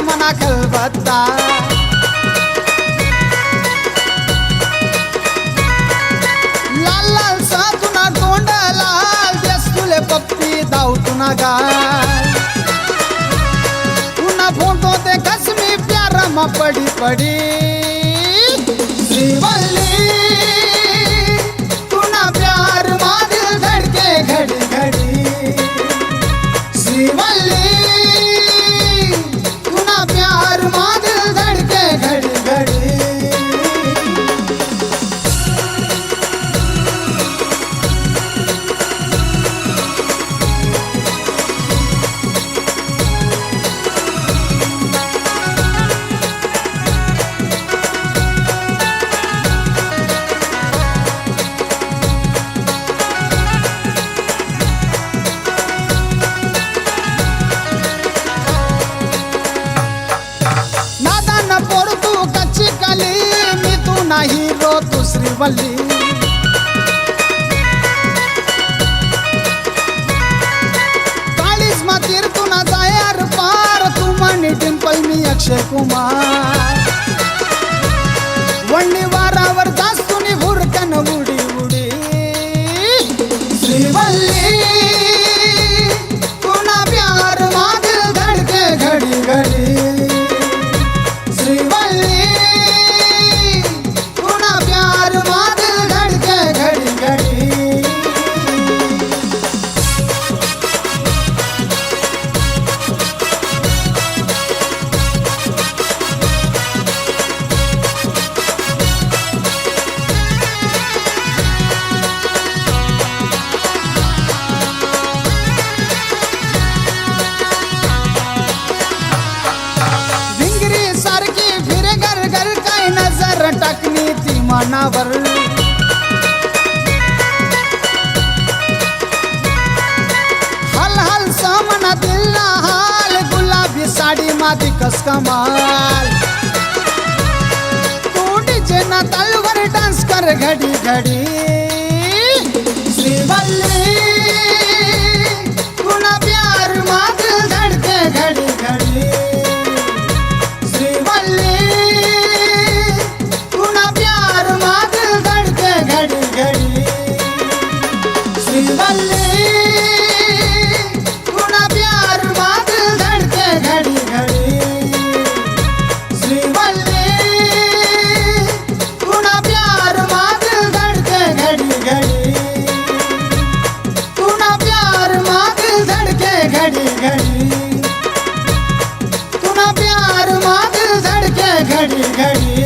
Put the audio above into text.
मना खलबत्ता लाल लाल सातुना तोंड लाल देस तुले पप्पी दावतुना गाल पुन्हा फोटो ते कसमी प्यारा मा पडी पडी श्रीवल्ली पुन्हा प्यार मा दिल धडके घडी घडी श्रीवल्ली पुन्हा प्यार मा दिल धडके घडी घडी नाही रो तू श्रीवल्ली काळीज मातीर तू ना जायार पार तू मनी डिंपल मी अक्षय कुमार वंडी वारावर जास तुनी हुरकन उडी उडी श्रीवल्ली पुन्हा प्यार मा दिल धडके घडी घडी श्रीवल्ली टाकनी ती मनावर हल हल सामना दिलना हाल गुलाबी साडी माती कस कमाल तू डीजे ना तालवर डान्स कर घडी घडी श्रीवल्ली पुन्हा प्यार मा दिल धडके घडी घडी श्रीवल्ली श्रीवल्ली पुन्हा प्यार मा दिल धडके घडी घडी श्रीवल्ली पुन्हा प्यार मा दिल धडके घडी घडी पुन्हा प्यार मा दिल धडके घडी घडी पुन्हा प्यार मा दिल धडके घडी घडी